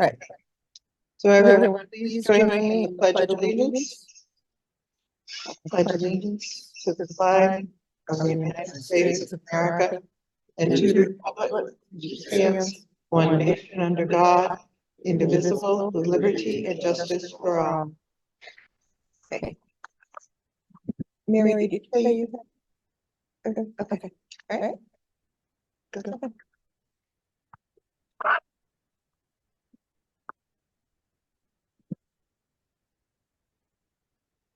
right. So everyone, please join me in the Pledge of Allegiance. Pledge allegiance to the flag of the United States of America and to the republic which stands one nation under God, indivisible, with liberty and justice for all. Okay. Mary, did you say you had? Okay. All right. Good.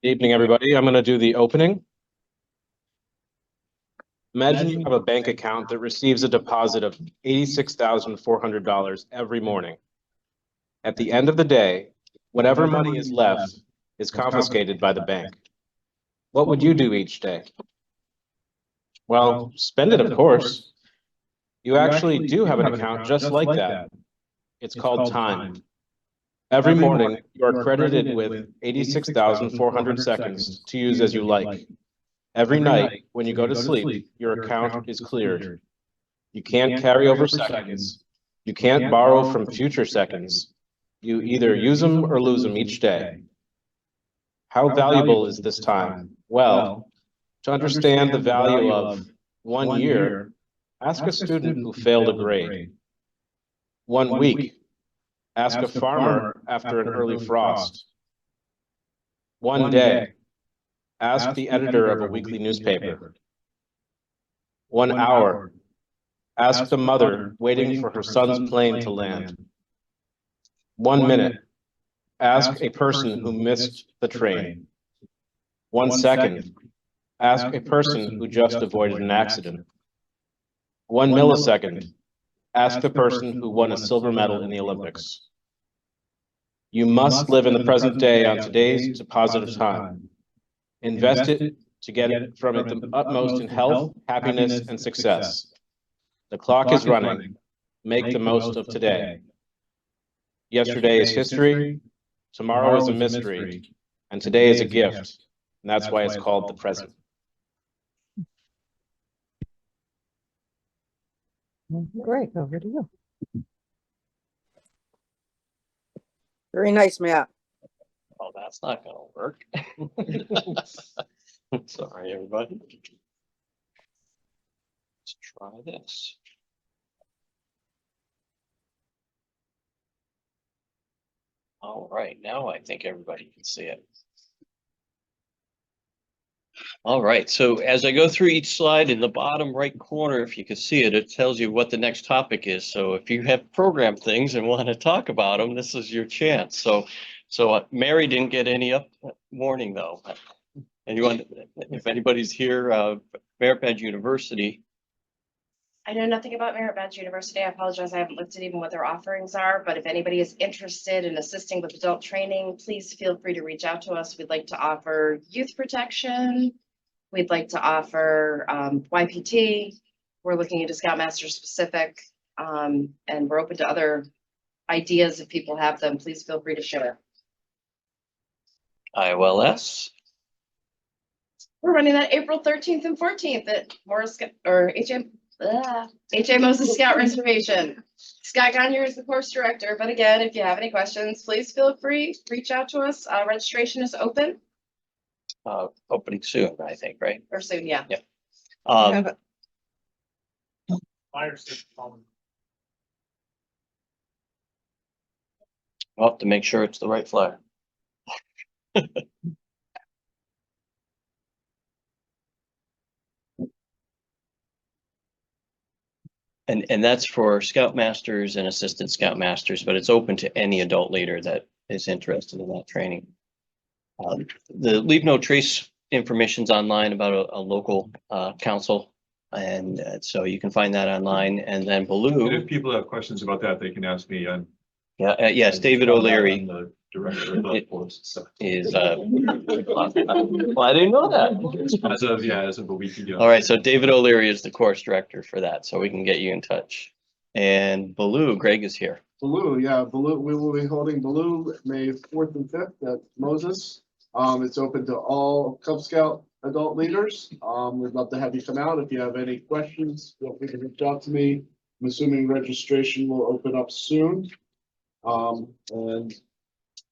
Good evening, everybody. I'm going to do the opening. Imagine you have a bank account that receives a deposit of $86,400 every morning. At the end of the day, whatever money is left is confiscated by the bank. What would you do each day? Well, spend it, of course. You actually do have an account just like that. It's called time. Every morning, you are credited with 86,400 seconds to use as you like. Every night, when you go to sleep, your account is cleared. You can't carry over seconds. You can't borrow from future seconds. You either use them or lose them each day. How valuable is this time? Well, to understand the value of 1 year, ask a student who failed a grade. 1 week, ask a farmer after an early frost. 1 day, ask the editor of a weekly newspaper. 1 hour, ask the mother waiting for her son's plane to land. 1 minute, ask a person who missed the train. 1 second, ask a person who just avoided an accident. 1 millisecond, ask the person who won a silver medal in the Olympics. You must live in the present day on today's positive time. Invest it to get it from it the utmost in health, happiness, and success. The clock is running. Make the most of today. Yesterday is history, tomorrow is a mystery, and today is a gift, and that's why it's called the present. Great, over to you. Very nice, Matt. Oh, that's not gonna work. Sorry, everybody. Let's try this. All right, now I think everybody can see it. All right, so as I go through each slide, in the bottom right corner, if you can see it, it tells you what the next topic is. So if you have programmed things and want to talk about them, this is your chance. So Mary didn't get any up warning though. Anyone, if anybody's here, Merit Badge University. I know nothing about Merit Badge University. I apologize. I haven't looked at even what their offerings are, but if anybody is interested in assisting with adult training, please feel free to reach out to us. We'd like to offer youth protection. We'd like to offer YPT. We're looking into Scoutmaster specific, and we're open to other ideas. If people have them, please feel free to share. IOLS. We're running that April 13th and 14th at Morris or H.A. Moses Scout Reservation. Scott Gagne is the course director, but again, if you have any questions, please feel free, reach out to us. Registration is open. Opening soon, I think, right? Or soon, yeah. Yeah. I'll have to make sure it's the right flyer. And that's for Scoutmasters and Assistant Scoutmasters, but it's open to any adult leader that is interested in that training. The Leave No Trace information's online about a local council, and so you can find that online. And then And Baloo. if people have questions about that, they can ask me. I'm Yes, David O'Leary the director of the force. So is. Well, I didn't know that. as of a week ago. All right, so David O'Leary is the course director for that, so we can get you in touch. And Baloo, Greg is here. Baloo, yeah, Baloo, we will be holding Baloo May 4th and 5th at Moses. It's open to all Cub Scout adult leaders. We'd love to have you come out. If you have any questions, feel free to reach out to me. I'm assuming registration will open up soon. And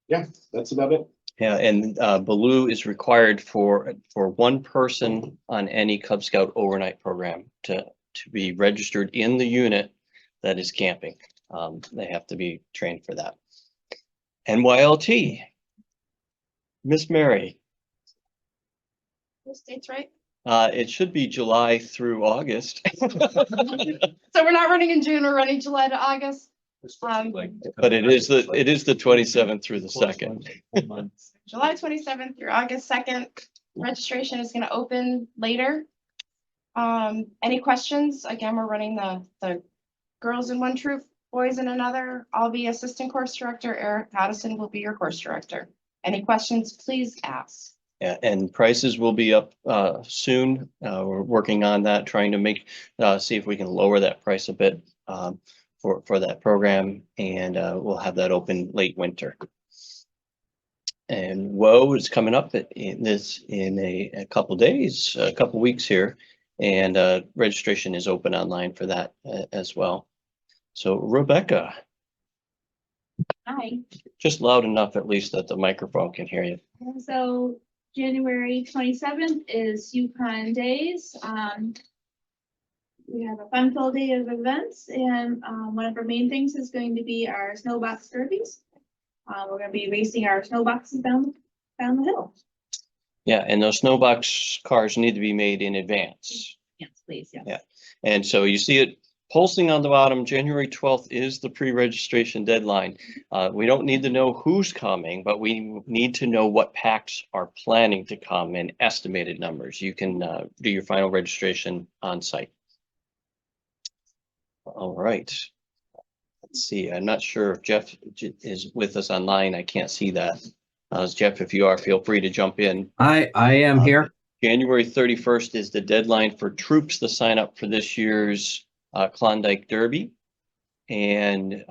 yeah, that's about it. Yeah, and Baloo is required for one person on any Cub Scout overnight program to be registered in the unit that is camping. They have to be trained for that. NYLT. Miss Mary, Those dates right? it should be July through August. So we're not running in June, we're running July to August. But it is the 27th through the 2nd. July 27th through August 2nd. Registration is gonna open later. Any questions? Again, we're running the girls in one troop, boys in another. I'll be assistant course director. Eric Patterson will be your course director. Any questions, please ask. Yeah, and prices will be up soon. We're working on that, trying to see if we can lower that price a bit for that program, and we'll have that open late winter. And WOA is coming up in a couple days, a couple weeks here, and registration is open online for that as well. So Rebecca, Hi, just loud enough at least that the microphone can hear you. so January 27th is Yukon Days. We have a fun-filled day of events, and one of our main things is going to be our snowbox derbies. We're gonna be racing our snowboxes down the hill. Yeah, and those snowbox cars need to be made in advance. Yes, please, yes. Yeah. And so you see it pulsing on the bottom. January 12th is the pre-registration deadline. We don't need to know who's coming, but we need to know what packs are planning to come and estimated numbers. You can do your final registration on site. All right. Let's see. I'm not sure if Jeff is with us online. I can't see that. Jeff, if you are, feel free to jump in. I am here. January 31st is the deadline for troops to sign up for this year's Klondike Derby. And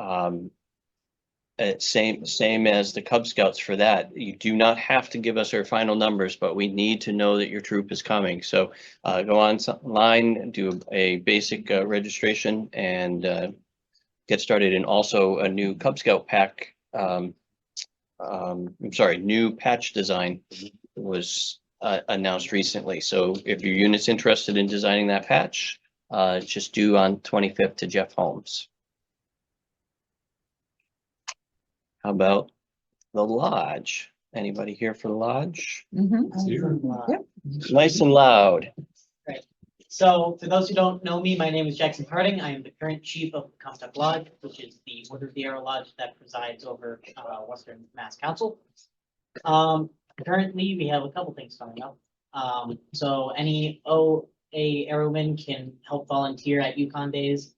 same as the Cub Scouts for that. You do not have to give us our final numbers, but we need to know that your troop is coming. So go online, do a basic registration, and get started. And also a new Cub Scout pack, new patch design was announced recently. So if your unit's interested in designing that patch, it's just due on 25th to Jeff Holmes. How about the lodge? Anybody here for the lodge? Nice and loud. So for those who don't know me, my name is Jackson Harding. I am the current chief of Comstock Lodge, which is the Order of the Arrow Lodge that presides over Western Mass Council. Currently, we have a couple things coming up. So any OA Arrowmen can help volunteer at Yukon Days.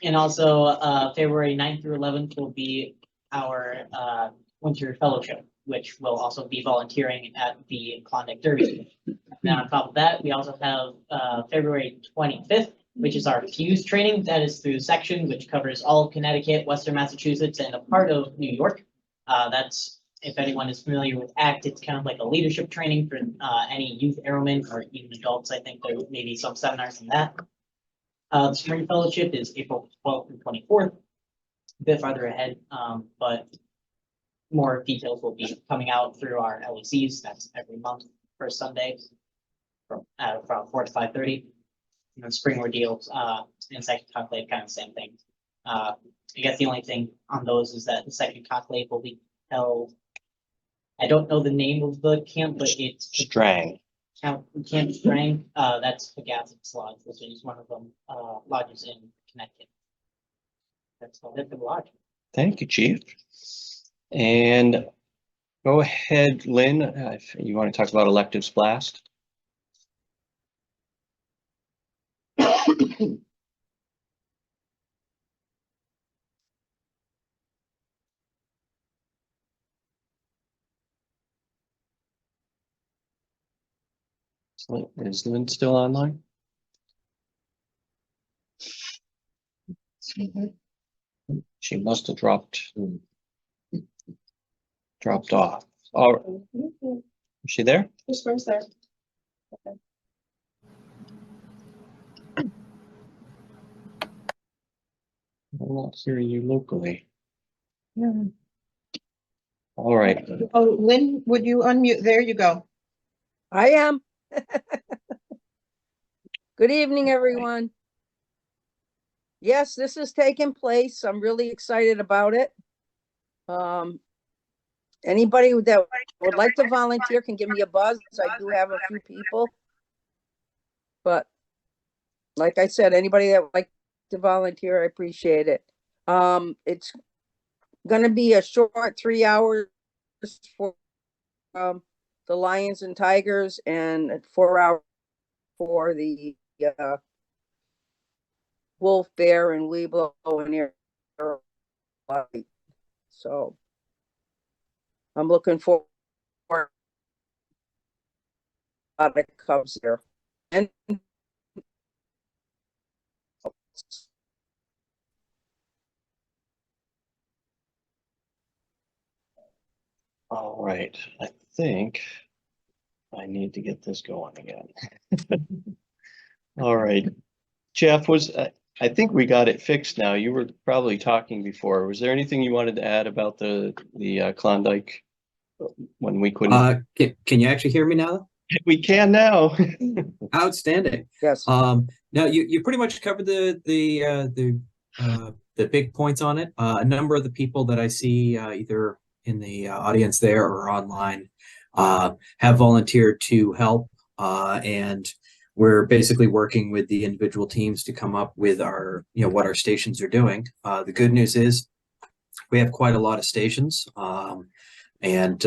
And also February 9th through 11th will be our Winter Fellowship, which will also be volunteering at the Klondike Derby. Now on top of that, we also have February 25th, which is our Fuse training. That is through the section, which covers all of Connecticut, Western Massachusetts, and a part of New York. That's, if anyone is familiar with ACT, it's kind of like a leadership training for any youth airmen or even adults. I think there may be some seminars in that. The Spring Fellowship is April 12th and 24th, a bit farther ahead, but more details will be coming out through our LECs. That's every month, first Sunday from 4 to 5:30. And then Spring Ordeals and Second Conclave, kind of the same thing. I guess the only thing on those is that the Second Conclave will be held. I don't know the name of the camp, but it's Strang. Camp Strang. That's the Gadsden's Lodge, which is one of them lodges in Connecticut. That's all it for the lodge. Thank you, Chief. And go ahead, Lynn, if you want to talk about electives blast. Is Lynn still online? She must have dropped off. Oh, is she there? Who's there? I'll not hear you locally. All right. Oh, Lynn, would you unmute? There you go. I am. Good evening, everyone. Yes, this is taking place. I'm really excited about it. Anybody that would like to volunteer can give me a buzz. I do have a few people. But like I said, anybody that would like to volunteer, I appreciate it. It's gonna be a short 3 hours for the Lions and Tigers and 4 hours for the Wolf, Bear, and Weeblo and Air. So I'm looking for a lot of Cubs here. And All right. I think I need to get this going again. All right. Jeff, I think we got it fixed now. You were probably talking before. Was there anything you wanted to add about the Klondike when we couldn't? Can you actually hear me now? We can now. Outstanding. yes, No, you pretty much covered the big points on it. A number of the people that I see either in the audience there or online have volunteered to help, and we're basically working with the individual teams to come up with our, what our stations are doing. The good news is we have quite a lot of stations, and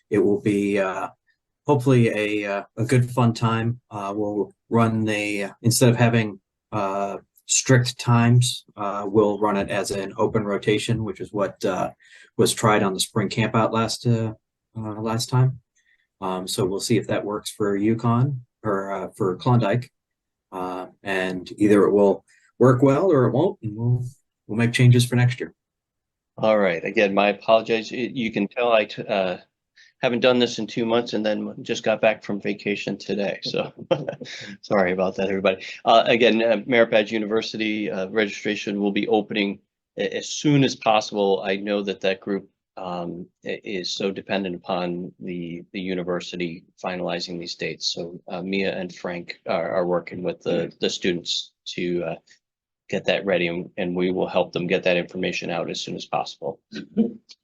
it will be hopefully a good fun time. We'll run instead of having strict times, we'll run it as an open rotation, which is what was tried on the spring camp out last time. So we'll see if that works for Yukon or for Klondike, and either it will work well or it won't, and we'll make changes for next year. All right. Again, my apologies. You can tell I haven't done this in 2 months and then just got back from vacation today. So sorry about that, everybody. Again, Merit Badge University registration will be opening as soon as possible. I know that group is so dependent upon the university finalizing these dates. So Mia and Frank are working with the students to get that ready, and we will help them get that information out as soon as possible.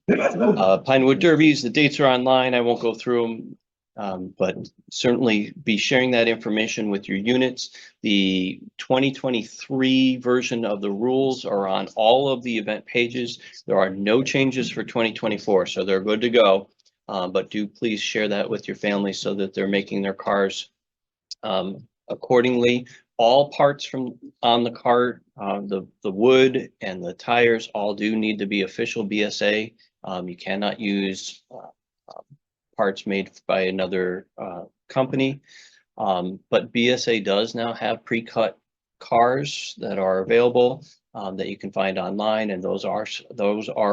Pinewood Derbies, the dates are online. I won't go through them, but certainly be sharing that information with your units. The 2023 version of the rules are on all of the event pages. There are no changes for 2024, so they're good to go. But do please share that with your family so that they're making their cars accordingly. All parts from on the cart, the wood and the tires all do need to be official BSA. You cannot use parts made by another company, but BSA does now have pre-cut cars that are available that you can find online, and those are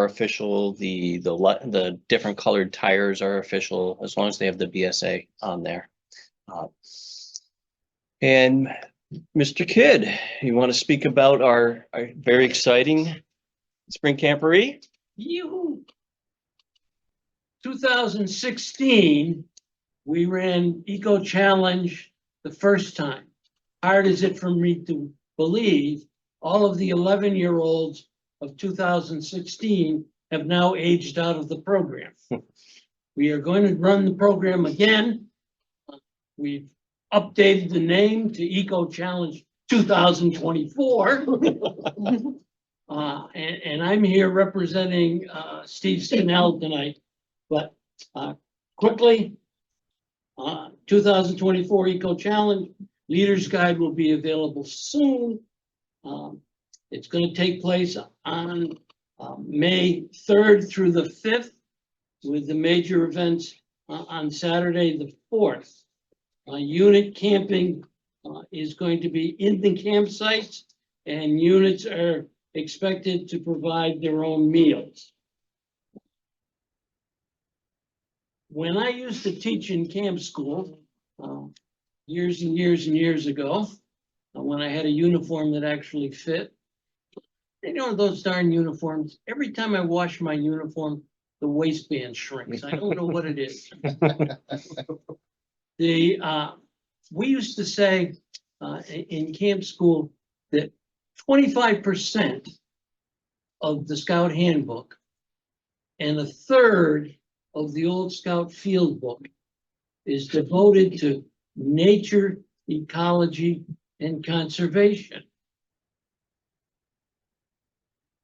official. The different colored tires are official as long as they have the BSA on there. And Mr. Kidd, you want to speak about our very exciting spring camporee? You 2016, we ran Eco Challenge the first time. Hard is it for me to believe, all of the 11-year-olds of 2016 have now aged out of the program. We are going to run the program again. We've updated the name to Eco Challenge 2024. And I'm here representing Steve Scannell tonight. But quickly, 2024 Eco Challenge Leaders Guide will be available soon. It's going to take place on May 3rd through the 5th, with the major events on Saturday the 4th. Unit camping is going to be in the campsites, and units are expected to provide their own meals. When I used to teach in camp school, years and years and years ago, when I had a uniform that actually fit, you know, those darn uniforms, every time I wash my uniform, the waistband shrinks. I don't know what it is. We used to say, in camp school that 25% of the Scout handbook and a third of the old Scout field book is devoted to nature, ecology, and conservation.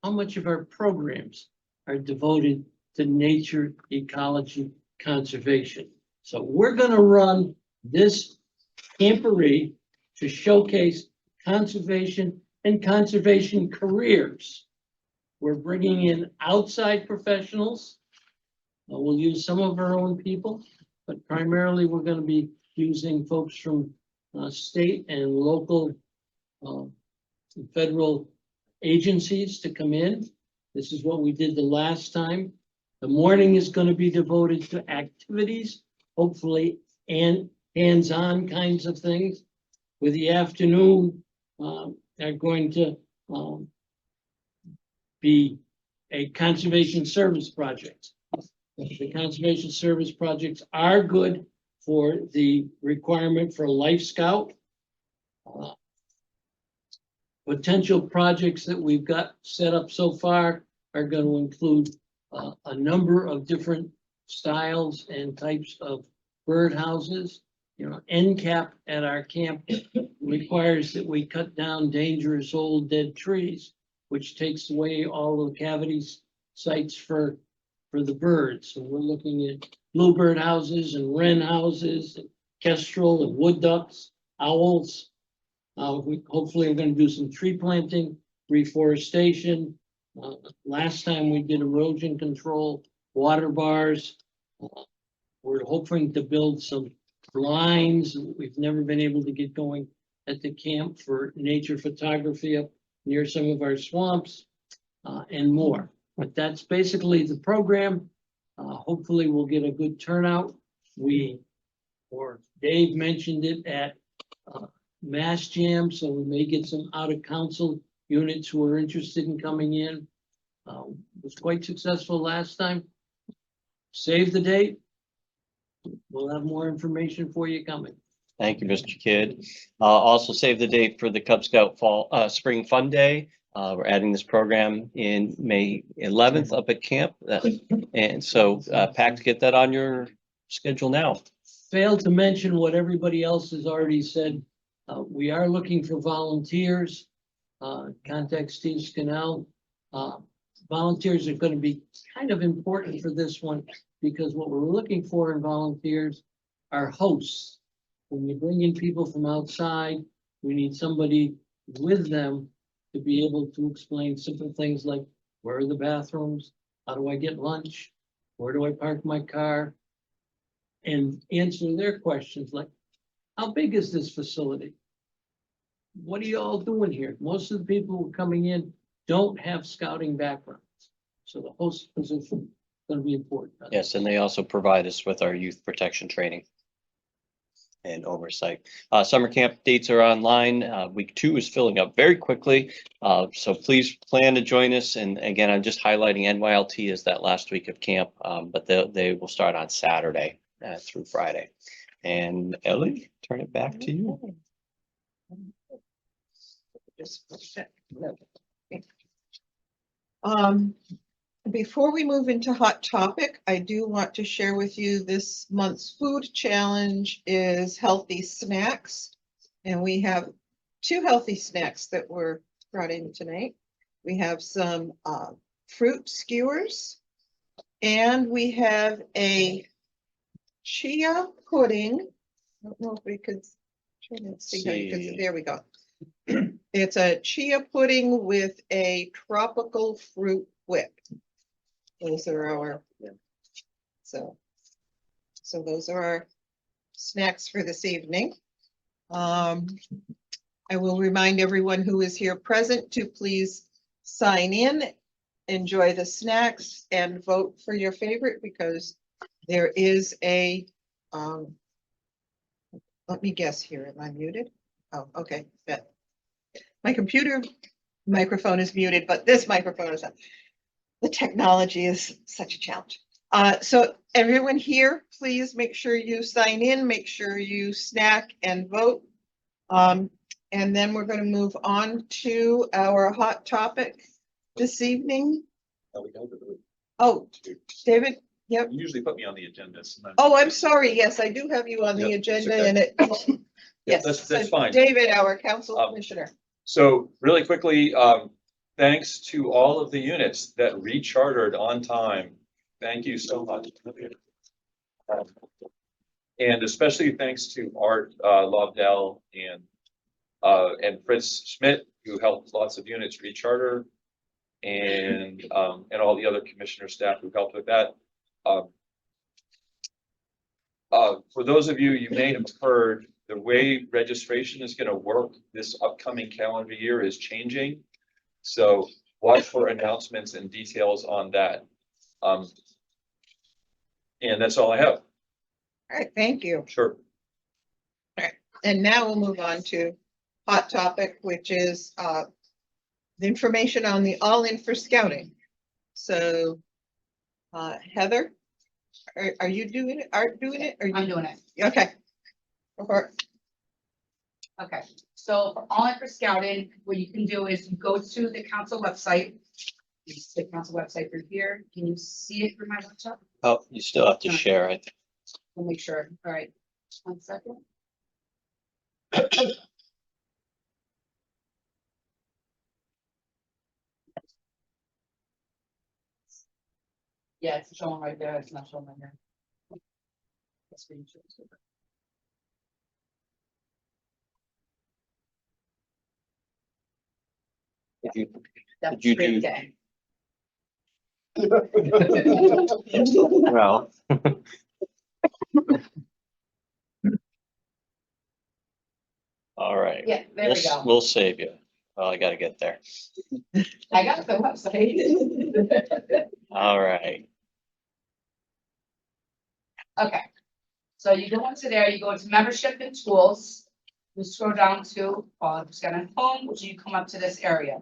How much of our programs are devoted to nature, ecology, conservation? So we're going to run this camporee to showcase conservation and conservation careers. We're bringing in outside professionals. We'll use some of our own people, but primarily we're going to be using folks from state and local federal agencies to come in. This is what we did the last time. The morning is going to be devoted to activities, hopefully, and hands-on kinds of things. With the afternoon, are going to be a conservation service project. The conservation service projects are good for the requirement for a Life Scout. Potential projects that we've got set up so far are going to include a number of different styles and types of bird houses. You know, NCAP at our camp requires that we cut down dangerous old dead trees, which takes away all the cavities sites for the birds. So we're looking at bluebird houses and wren houses, and kestrel and wood ducks, owls. Hopefully we're going to do some tree planting, reforestation. Last time we did erosion control, water bars. We're hoping to build some blinds. We've never been able to get going at the camp for nature photography up near some of our swamps, and more. But that's basically the program. Hopefully we'll get a good turnout. Dave mentioned it at Mass Jam, so we may get some out of council units who are interested in coming in. Was quite successful last time. Save the date. We'll have more information for you coming. Thank you, Mr. Kidd. Also save the date for the Cub Scout Spring Fun Day. We're adding this program in May 11th up at camp. And so Pack, get that on your schedule now. Failed to mention what everybody else has already said. We are looking for volunteers. Contact Steve Scannell. Volunteers are going to be kind of important for this one, because what we're looking for in volunteers are hosts. When you bring in people from outside, we need somebody with them to be able to explain simple things like, where are the bathrooms? How do I get lunch? Where do I park my car? And answer their questions like, how big is this facility? What are you all doing here? Most of the people who are coming in don't have scouting backgrounds. So the host position is going to be important. Yes, and they also provide us with our youth protection training and oversight. Summer camp dates are online. Week 2 is filling up very quickly. So please plan to join us. And again, I'm just highlighting NYLT as that last week of camp, but they will start on Saturday through Friday. And Ellie, turn it back to you. Before we move into hot topic, I do want to share with you this month's food challenge is healthy snacks. And we have 2 healthy snacks that were brought in tonight. We have some fruit skewers, and we have a chia pudding. I don't know if we could try to see how you can, there we go. It's a chia pudding with a tropical fruit whip. Those are our, so those are our snacks for this evening. I will remind everyone who is here present to please sign in, enjoy the snacks, and vote for your favorite, because there is a, let me guess here, am I muted? Oh, okay, my computer microphone is muted, but this microphone is on. The technology is such a challenge. So everyone here, please make sure you sign in, make sure you snack and vote. And then we're going to move on to our hot topic this evening. Oh, David, yep. You usually put me on the agenda. Sometimes. Oh, I'm sorry. Yes, I do have you on the Yep, agenda okay. and it. Yes, that's so fine. David, our council commissioner. So really quickly, thanks to all of the units that rechartered on time. Thank you so much. And especially thanks to Art Lovdell and Fritz Schmidt, who helped lots of units recharter, and all the other commissioner staff who helped with that. For those of you, you may have heard the way registration is going to work this upcoming calendar year is changing. So watch for announcements and details on that. And that's all I have. All right, thank you. Sure. And now we'll move on to hot topic, which is the information on the All-In for Scouting. So Heather, are you doing it? Art doing it? I'm doing it. Okay. Go for it. Okay, so for All In for Scouting, what you can do is you go to the council website. You just the council website through here. Can you see it through my laptop? Oh, you still have to share, I think. We'll make sure. All right, 1 second. Yeah, it's showing right there. It's not showing right there. The screen shows it. Did you, That's Did you straight do- again. well, all right. Yeah, there we go. We'll save you. Well, I gotta get there. I got the website. All right. Okay, so you go into there, you go into membership and tools. You scroll down to, just got on home, which you come up to this area.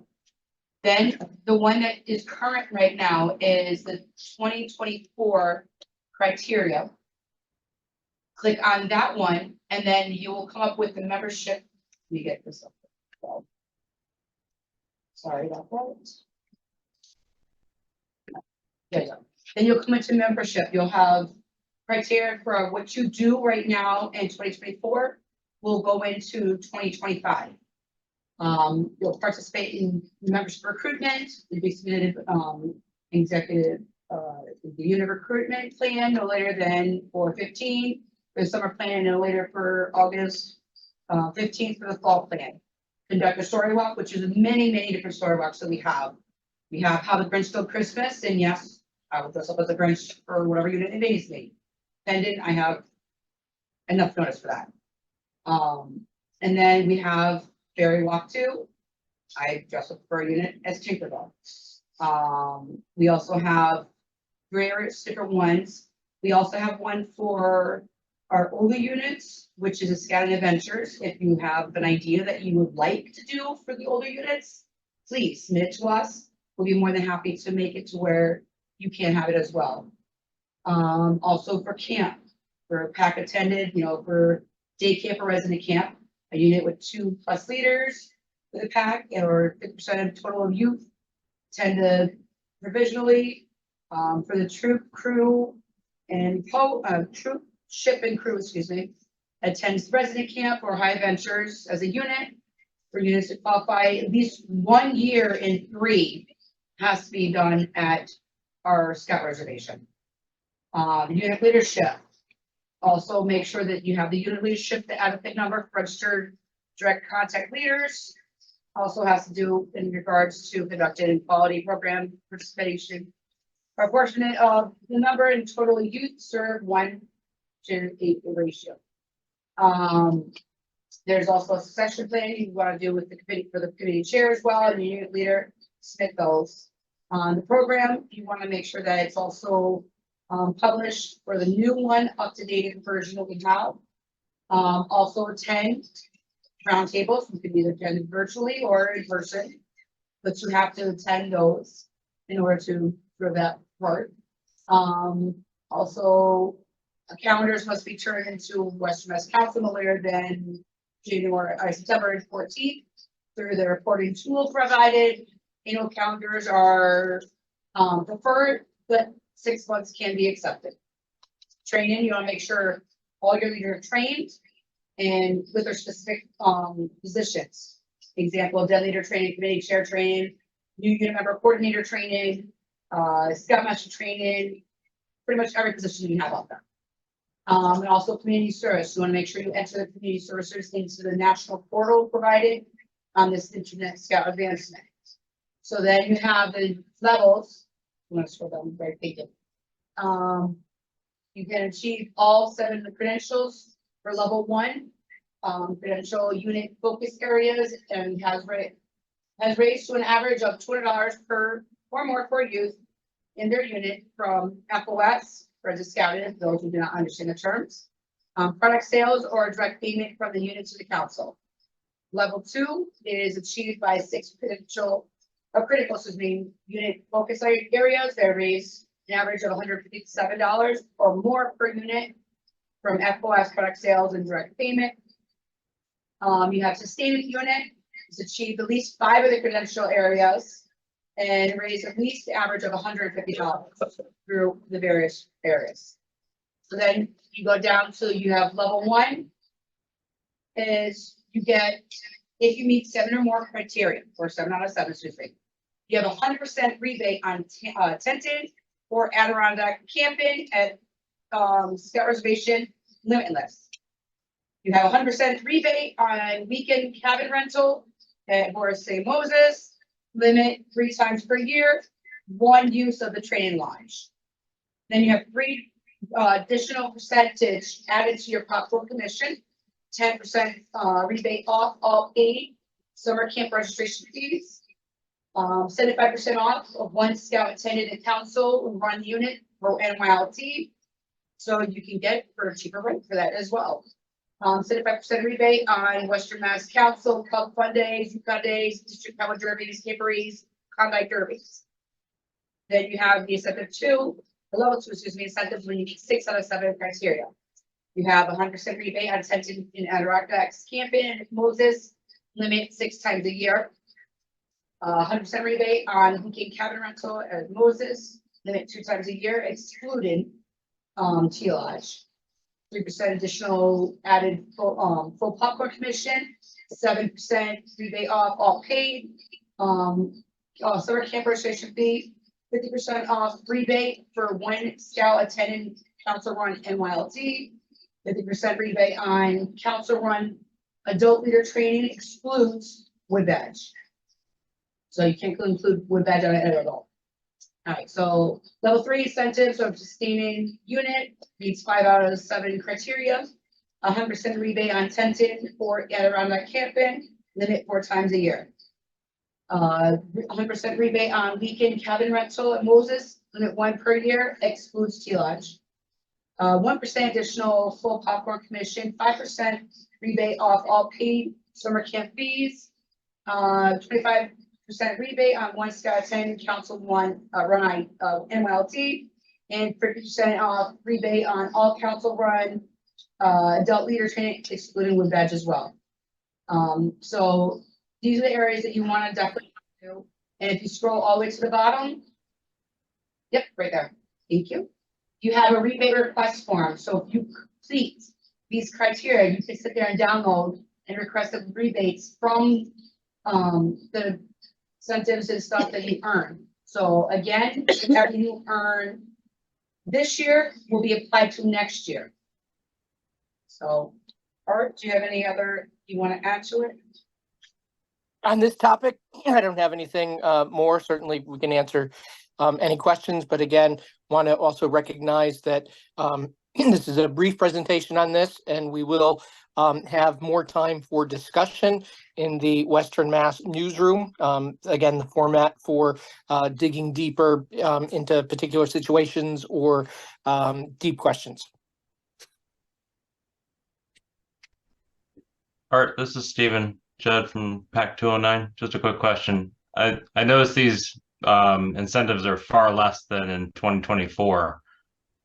Then the one that is current right now is the 2024 criteria. Click on that one, and then you will come up with the membership. Let me get this up. Sorry about that. There you go. Then you'll come into membership. You'll have criteria for what you do right now in 2024 will go into 2025. You'll participate in membership recruitment. You'll be submitted executive the unit recruitment plan no later than 4/15. The summer plan no later for August 15th for the fall plan. Conduct a story walk, which is many different story walks that we have. We have How the Grinch Stole Christmas, and yes, I will dress up as a Grinch for whatever unit it needs me. Pendant, I have enough notice for that. And then we have Fairy Walk 2. I dress up for a unit as Tinkerbell. We also have various different ones. We also have one for our older units, which is a Scouting Adventures. If you have an idea that you would like to do for the older units, please submit it to us. We'll be more than happy to make it to where you can have it as well. Also for camp, for pack attended, for day camp or resident camp, a unit with 2+ leaders for the pack, or 50% of total of youth tend to provisionally, for the troop crew and troop ship and crew, attends resident camp or high adventures as a unit. For units to qualify, at least 1 year in 3 has to be done at our scout reservation. The unit leadership. Also make sure that you have the unit leadership, the adequate number of registered direct contact leaders. Also has to do in regards to conducting quality program participation. Proportionate of the number in total youth served 1:8 ratio. There's also a succession plan you want to do with the committee for the committee chair as well, and the unit leader submit those. On the program, you want to make sure that it's also published for the new one, up-to-date version that we have. Also attend roundtables. You can either attend virtually or in person. but you have to attend those in order for that part. Also, calendars must be turned into Western Mass Council no later than September 14th through the reporting tool provided. Annual calendars are preferred, but 6 months can be accepted. Training, you want to make sure all your leaders are trained and with their specific positions. Example, dead leader training, committee chair training, new unit member coordinator training, scoutmaster training, pretty much every position you have out there. And also community service. You want to make sure you enter the community services into the national portal provided on this Internet Scout Advancement. So then you have the levels. I'm going to scroll down very quickly. You can achieve all 7 of the credentials for level 1. Credential unit focus areas and has raised to an average of $200 per or more per youth in their unit from FOS, for the scouted, those who do not understand the terms, product sales or direct payment from the unit to the council. Level 2 is achieved by 6 critical unit focus areas that raise an average of $157 or more per unit from FOS product sales and direct payment. You have sustainment unit, is achieved at least 5 of the credential areas and raise at least the average of $150 through the various areas. So then you go down to you have level 1 is you get, if you meet 7 or more criteria, or 7 out of 7, excuse me, you have 100% rebate on tented or Adirondack camping at Scout Reservation limitless. You have 100% rebate on weekend cabin rental at Horace St. Moses, limit 3 times per year, 1 use of the training lodge. Then you have 3 additional percentage added to your popcorn commission, 10% rebate off all paid summer camp registration fees, 75% off of 1 scout attended and council run unit for NYLT. So you can get for a cheaper rate for that as well. 75% rebate on Western Mass Council, Club Fun Days, Yukon Days, District Cowboy Derbies, Hickories, Conduct Derbies. Then you have the incentive 2, the level 2, excuse me, incentives when you meet 6 out of 7 criteria. You have 100% rebate on tented in Adirondack camping and Moses, limit 6 times a year. 100% rebate on weekend cabin rental at Moses, limit 2 times a year, excluding Tea Lodge. 3% additional added full popcorn commission, 7% rebate off all paid, summer camp registration fee, 50% off rebate for 1 scout attendant council run NYLT, 50% rebate on council run adult leader training excludes wood badge. So you can't include wood badge on it at all. All right, so level 3 incentives of sustaining unit meets 5 out of 7 criteria. 100% rebate on tented or Adirondack camping, limit 4 times a year. 100% rebate on weekend cabin rental at Moses, limit 1 per year, excludes Tea Lodge. 1% additional full popcorn commission, 5% rebate off all paid summer camp fees. 25% rebate on 1 scout attendant council run NYLT, and 50% off rebate on all council run adult leader training, excluding wood badge as well. So these are the areas that you want to definitely do. And if you scroll all the way to the bottom, yep, right there. Thank you. You have a rebate request form. So if you complete these criteria, you can sit there and download and request the rebates from the incentives and stuff that you earn. So again, whatever you earn this year will be applied to next year. So, Art, do you have any other you want to add to it? On this topic, I don't have anything more. Certainly, we can answer any questions, but again, want to also recognize that this is a brief presentation on this, and we will have more time for discussion in the Western Mass newsroom. Again, the format for digging deeper into particular situations or deep questions. Art, this is Stephen Judd from PAC 209. Just a quick question. I noticed these incentives are far less than in 2024.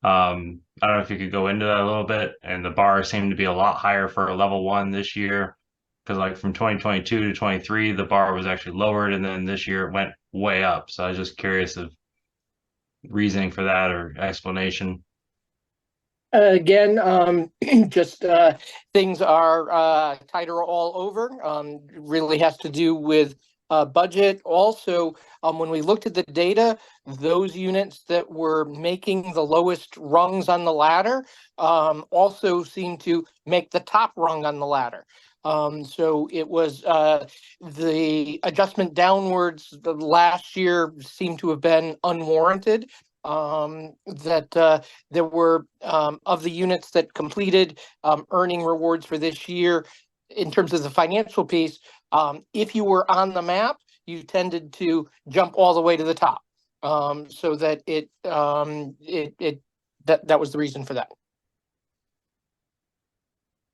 I don't know if you could go into that a little bit, and the bar seemed to be a lot higher for a level 1 this year. Because like from 2022 to 23, the bar was actually lowered, and then this year it went way up. So I was just curious of reasoning for that or explanation. Again, just things are tighter all over. Really has to do with budget. Also, when we looked at the data, those units that were making the lowest rungs on the ladder also seem to make the top rung on the ladder. So it was the adjustment downwards the last year seemed to have been unwarranted. That there were of the units that completed earning rewards for this year in terms of the financial piece. If you were on the map, you tended to jump all the way to the top. So that that was the reason for that.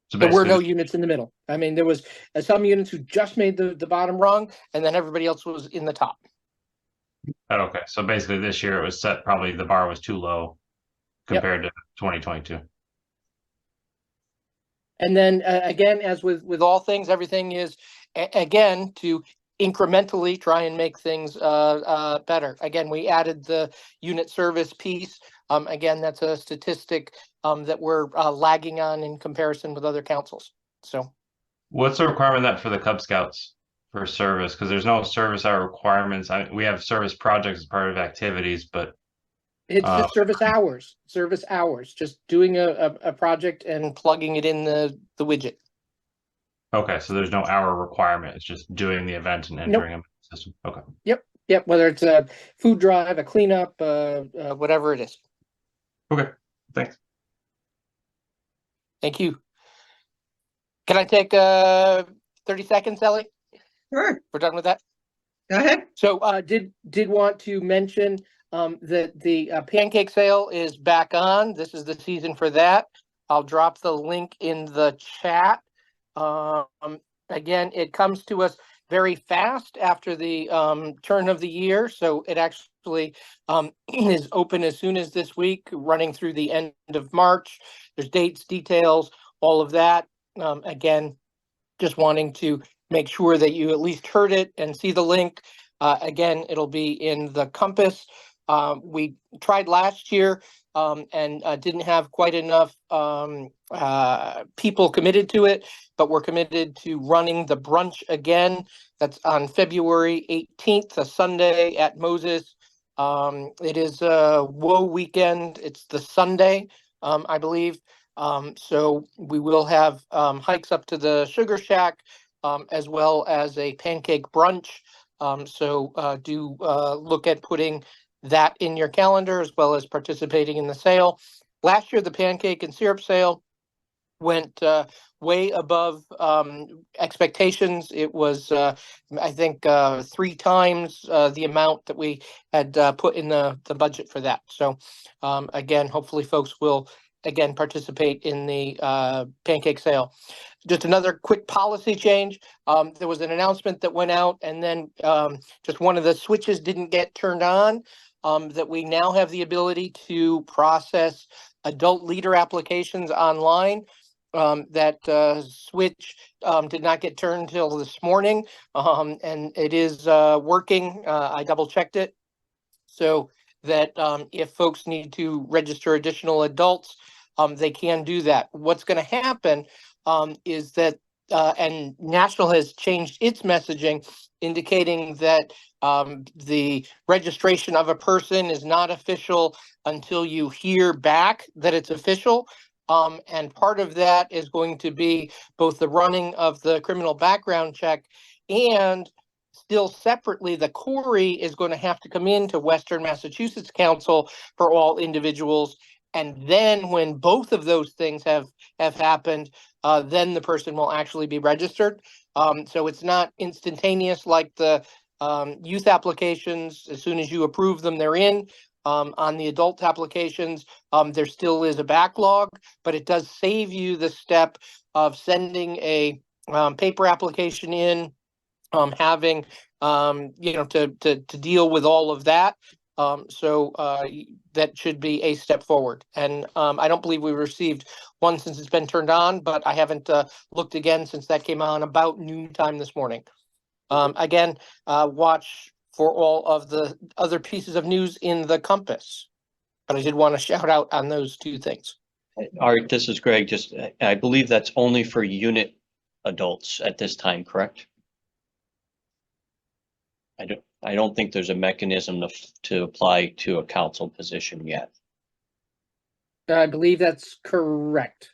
So There were no basically, units in the middle. I mean, there was some units who just made the bottom rung, and then everybody else was in the top. okay. So basically, this year it was set. Probably the bar was too low Yep. compared to 2022. And then again, as with all things, everything is again to incrementally try and make things better. Again, we added the unit service piece. Again, that's a statistic that we're lagging on in comparison with other councils. So What's the requirement that for the Cub Scouts for service? Because there's no service hour requirements. We have service projects as part of activities, but it's just service hours, just doing a project and plugging it in the widget. okay, so there's no hour requirement. It's just doing the event and entering them in the system. Okay. Yep, whether it's a food drive, a cleanup, whatever it is. Okay. Thanks. Thank you. Can I take 30 seconds, Ellie? Sure, We're done with that. go ahead. So did want to mention that the pancake sale is back on. This is the season for that. I'll drop the link in the chat. Again, it comes to us very fast after the turn of the year. So it actually is open as soon as this week, running through the end of March. There's dates, details, all of that. Again, just wanting to make sure that you at least heard it and see the link. Again, it'll be in the Compass. We tried last year and didn't have quite enough people committed to it, but we're committed to running the brunch again. That's on February 18th, a Sunday at Moses. It is a Woe weekend. It's the Sunday, I believe. So we will have hikes up to the Sugar Shack, as well as a pancake brunch. So do look at putting that in your calendar as well as participating in the sale. Last year, the pancake and syrup sale went way above expectations. It was, I think, 3 times the amount that we had put in the budget for that. So again, hopefully folks will again participate in the pancake sale. Just another quick policy change. There was an announcement that went out, and then just one of the switches didn't get turned on. That we now have the ability to process adult leader applications online. That switch did not get turned until this morning, and it is working. I double checked it, so that if folks need to register additional adults, they can do that. What's going to happen is that, and National has changed its messaging, indicating that the registration of a person is not official until you hear back that it's official. And part of that is going to be both the running of the criminal background check, and still separately, the query is going to have to come into Western Massachusetts Council for all individuals. And then when both of those things have happened, then the person will actually be registered. So it's not instantaneous like the youth applications. As soon as you approve them, they're in. On the adult applications, there still is a backlog, but it does save you the step of sending a paper application in, having, to deal with all of that. So that should be a step forward. And I don't believe we received one since it's been turned on, but I haven't looked again since that came on about noontime this morning. Again, watch for all of the other pieces of news in the Compass. But I did want to shout out on those two things. Art, this is Greg. Just, I believe that's only for unit adults at this time, correct? I don't think there's a mechanism to apply to a council position yet. I believe that's correct.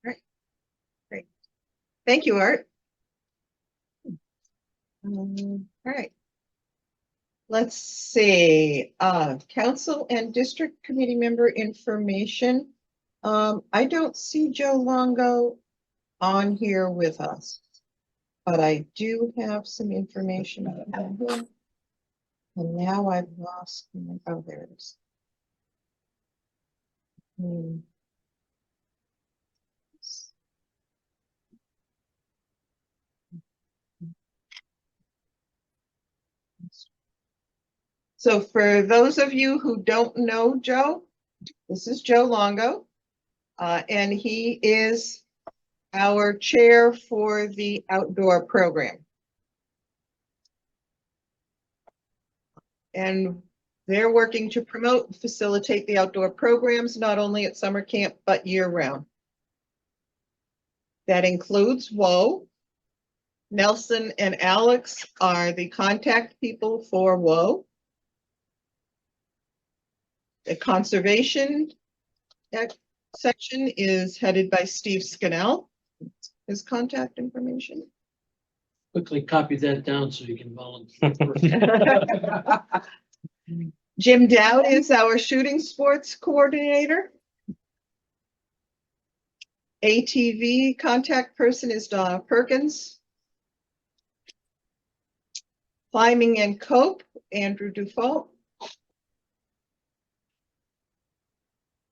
Great. Thank you, Art. All right. Let's see, council and district committee member information. I don't see Joe Longo on here with us, but I do have some information about him. And now I've lost, oh, there it is. So for those of you who don't know Joe, this is Joe Longo, and he is our chair for the outdoor program. And they're working to promote and facilitate the outdoor programs, not only at summer camp, but year round. That includes WOA. Nelson and Alex are the contact people for WOA. The conservation section is headed by Steve Scannell. His contact information. Quickly copy that down so you can volunteer. Jim Dowd is our shooting sports coordinator. ATV contact person is Donna Perkins. Climbing and Cope, Andrew Dufault.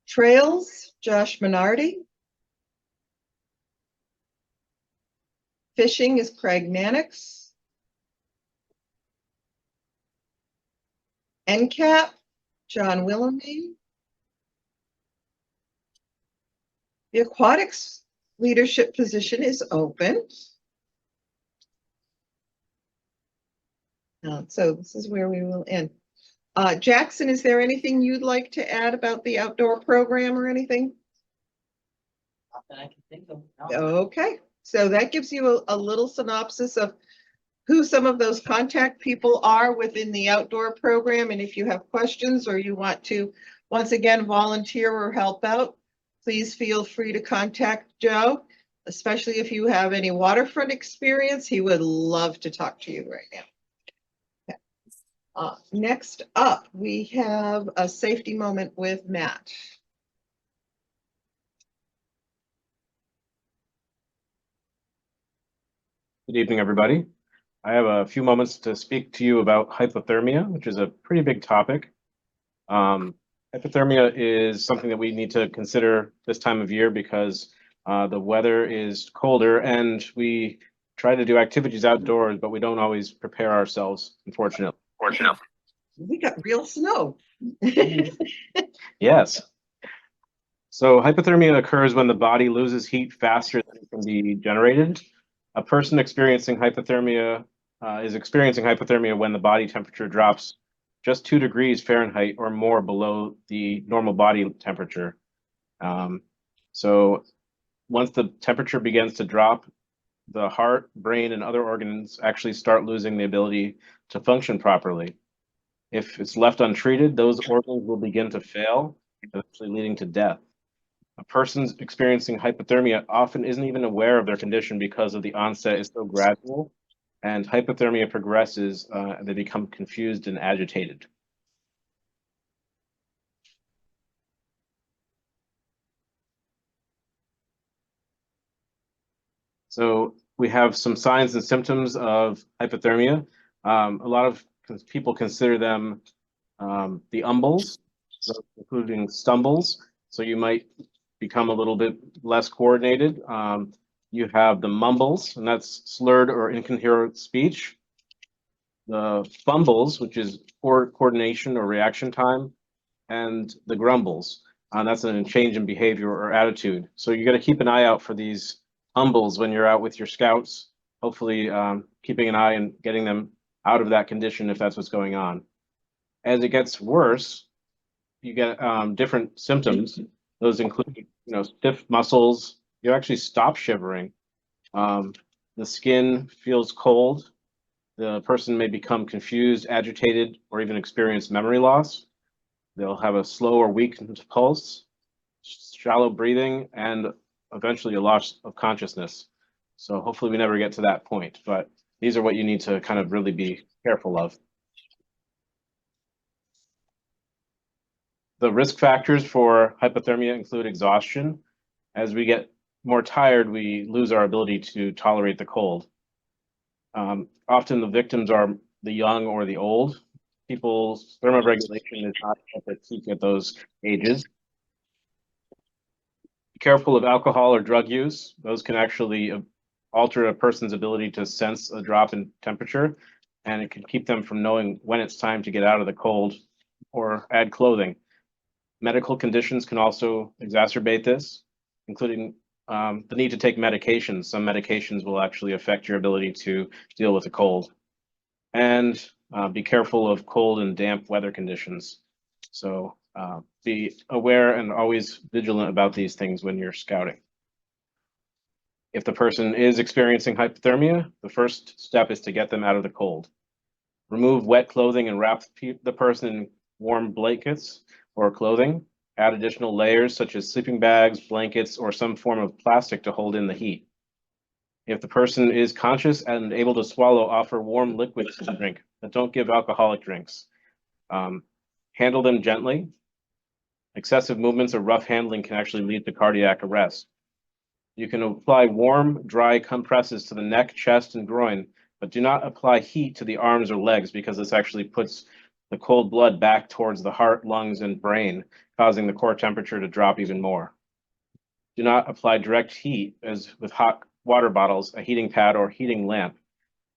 Trails, Josh Minardi. Fishing is Craig Mannix. NCAP, John Wilhelmine. The aquatics leadership position is open. So this is where we will end. Jackson, is there anything you'd like to add about the outdoor program or anything? Not that I can think of. No. Okay, so that gives you a little synopsis of who some of those contact people are within the outdoor program. And if you have questions or you want to, once again, volunteer or help out, please feel free to contact Joe, especially if you have any waterfront experience. He would love to talk to you right now. Next up, we have a safety moment with Matt. Good evening, everybody. I have a few moments to speak to you about hypothermia, which is a pretty big topic. Hypothermia is something that we need to consider this time of year because the weather is colder and we try to do activities outdoors, but we don't always prepare ourselves, unfortunately. We got real snow. Yes. So hypothermia occurs when the body loses heat faster than it can be generated. A person experiencing hypothermia is experiencing hypothermia when the body temperature drops just 2 degrees Fahrenheit or more below the normal body temperature. So once the temperature begins to drop, the heart, brain, and other organs actually start losing the ability to function properly. If it's left untreated, those organs will begin to fail, eventually leading to death. A person experiencing hypothermia often isn't even aware of their condition because of the onset is so gradual, and hypothermia progresses, they become confused and agitated. So we have some signs and symptoms of hypothermia. A lot of people consider them the umbles, including stumbles. So you might become a little bit less coordinated. You have the mumbles, and that's slurred or incoherent speech. The fumbles, which is poor coordination or reaction time, and the grumbles. That's a change in behavior or attitude. So you got to keep an eye out for these humbles when you're out with your scouts. Hopefully, keeping an eye and getting them out of that condition if that's what's going on. As it gets worse, you get different symptoms. Those include, stiff muscles. You actually stop shivering. The skin feels cold. The person may become confused, agitated, or even experience memory loss. They'll have a slow or weakened pulse, shallow breathing, and eventually a loss of consciousness. So hopefully we never get to that point, but these are what you need to kind of really be careful of. The risk factors for hypothermia include exhaustion. As we get more tired, we lose our ability to tolerate the cold. Often the victims are the young or the old. People's thermoregulation is not at their peak at those ages. Be careful of alcohol or drug use. Those can actually alter a person's ability to sense a drop in temperature, and it can keep them from knowing when it's time to get out of the cold or add clothing. Medical conditions can also exacerbate this, including the need to take medications. Some medications will actually affect your ability to deal with the cold. And be careful of cold and damp weather conditions. So be aware and always vigilant about these things when you're scouting. If the person is experiencing hypothermia, the first step is to get them out of the cold. Remove wet clothing and wrap the person in warm blankets or clothing. Add additional layers such as sleeping bags, blankets, or some form of plastic to hold in the heat. If the person is conscious and able to swallow, offer warm liquids to drink, but don't give alcoholic drinks. Handle them gently. Excessive movements or rough handling can actually lead to cardiac arrest. You can apply warm, dry compresses to the neck, chest, and groin, but do not apply heat to the arms or legs because this actually puts the cold blood back towards the heart, lungs, and brain, causing the core temperature to drop even more. Do not apply direct heat, as with hot water bottles, a heating pad, or heating lamp.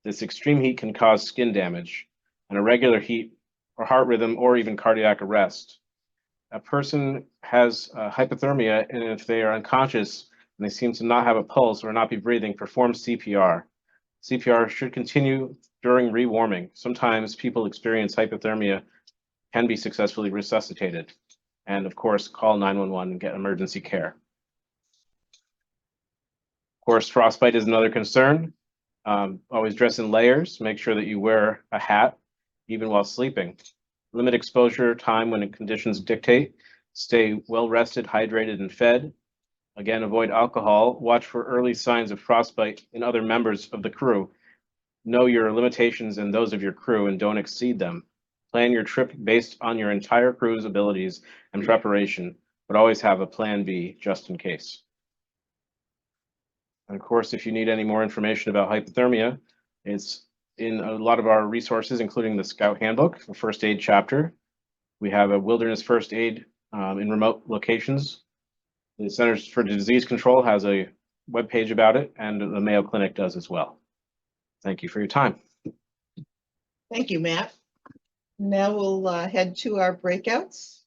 This extreme heat can cause skin damage, and irregular heat or heart rhythm, or even cardiac arrest. A person has hypothermia, and if they are unconscious and they seem to not have a pulse or not be breathing, perform CPR. CPR should continue during rewarming. Sometimes people experience hypothermia, can be successfully resuscitated. And of course, call 911 and get emergency care. Of course, frostbite is another concern. Always dress in layers. Make sure that you wear a hat, even while sleeping. Limit exposure time when conditions dictate. Stay well rested, hydrated, and fed. Again, avoid alcohol. Watch for early signs of frostbite in other members of the crew. Know your limitations and those of your crew and don't exceed them. Plan your trip based on your entire crew's abilities and preparation, but always have a plan B just in case. And of course, if you need any more information about hypothermia, it's in a lot of our resources, including the Scout Handbook, the first aid chapter. We have a wilderness first aid in remote locations. The Centers for Disease Control has a webpage about it, and the Mayo Clinic does as well. Thank you for your time. Thank you, Matt. Now we'll head to our breakouts.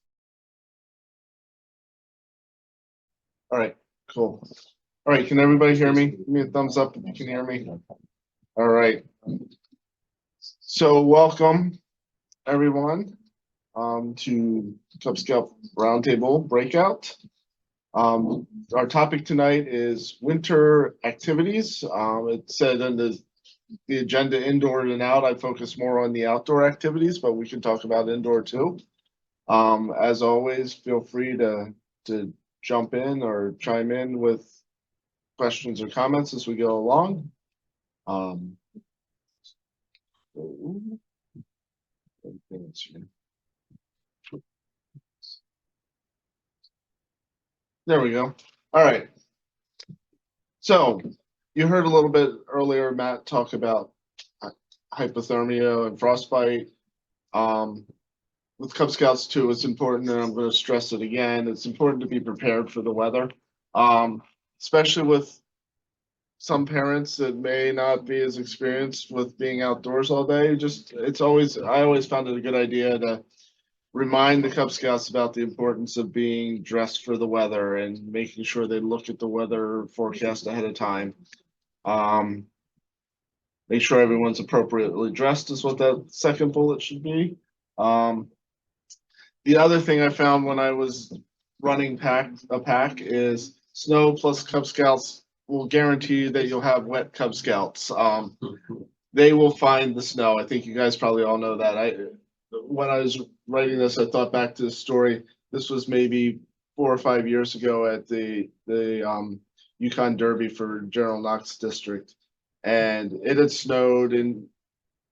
All right, cool. All right, can everybody hear me? Give me a thumbs up if you can hear me. All right. So welcome, everyone, to Cub Scout Roundtable Breakout. Our topic tonight is winter activities. It said in the agenda indoor and out. I focus more on the outdoor activities, but we can talk about indoor too. As always, feel free to jump in or chime in with questions or comments as we go along. There we go. All right. So you heard a little bit earlier, Matt, talk about hypothermia and frostbite. With Cub Scouts too, it's important, and I'm going to stress it again, it's important to be prepared for the weather, especially with some parents that may not be as experienced with being outdoors all day, I always found it a good idea to remind the Cub Scouts about the importance of being dressed for the weather and making sure they look at the weather forecast ahead of time. Make sure everyone's appropriately dressed is what that second bullet should be. The other thing I found when I was running a pack is snow plus Cub Scouts will guarantee you that you'll have wet Cub Scouts. They will find the snow. I think you guys probably all know that. When I was writing this, I thought back to the story. This was maybe 4 or 5 years ago at the Yukon Derby for General Knox District, and it had snowed in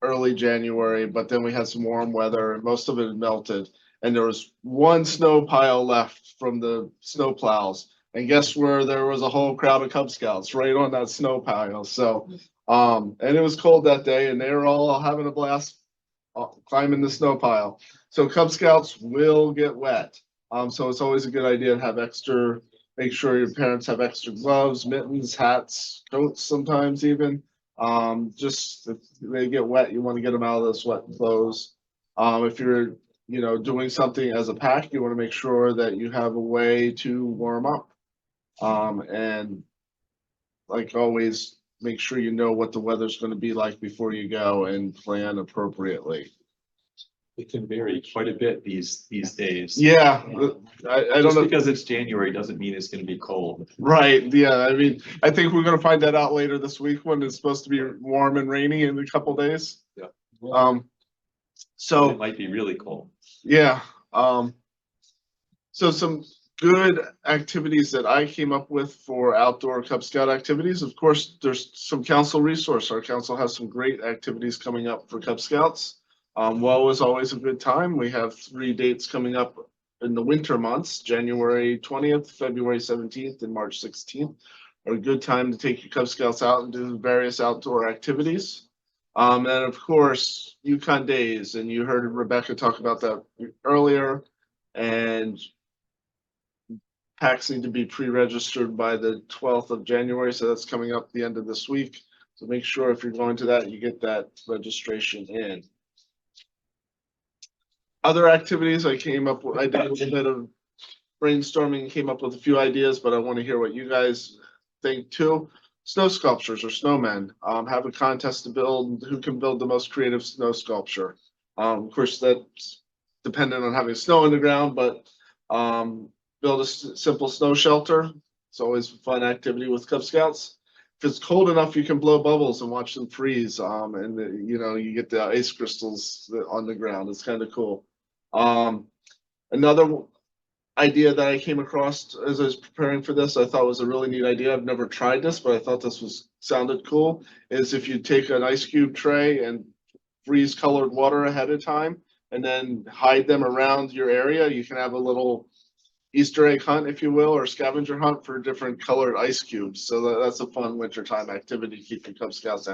early January, but then we had some warm weather and most of it had melted. And there was one snow pile left from the snow plows. And guess where there was a whole crowd of Cub Scouts right on that snow pile. So, and it was cold that day and they were all having a blast climbing the snow pile. So Cub Scouts will get wet. So it's always a good idea to have make sure your parents have extra gloves, mittens, hats, coats sometimes even. Just if they get wet, you want to get them out of those wet clothes. If you're, doing something as a pack, you want to make sure that you have a way to warm up. And like always, make sure you know what the weather's going to be like before you go and plan appropriately. It can vary quite a bit these days. Yeah, I don't Just know. because it's January doesn't mean it's gonna be cold. Right, yeah, I mean, I think we're gonna find that out later this week when it's supposed to be warm and rainy in a couple days. Yeah. So It might be really cold. yeah, so some good activities that I came up with for outdoor Cub Scout activities. Of course, there's some council resource. Our council has some great activities coming up for Cub Scouts. WOW is always a good time. We have 3 dates coming up in the winter months, January 20th, February 17th, and March 16th. Are a good time to take your Cub Scouts out and do various outdoor activities. And of course, Yukon Days, and you heard Rebecca talk about that earlier. And packs need to be pre-registered by the 12th of January, so that's coming up the end of this week. So make sure if you're going to that, you get that registration in. Other activities I did a little bit of brainstorming, came up with a few ideas, but I want to hear what you guys think too. Snow sculptures or snowmen. Have a contest to build who can build the most creative snow sculpture. Of course, that's dependent on having snow in the ground, but build a simple snow shelter. It's always a fun activity with Cub Scouts. If it's cold enough, you can blow bubbles and watch them freeze. And you get the ice crystals on the ground. It's kind of cool. Another idea that I came across as I was preparing for this, I thought was a really neat idea. I've never tried this, but I thought this sounded cool. Is if you take an ice cube tray and freeze colored water ahead of time, and then hide them around your area, you can have a little Easter egg hunt, if you will, or scavenger hunt for different colored ice cubes. So that's a fun wintertime activity to keep your Cub Scouts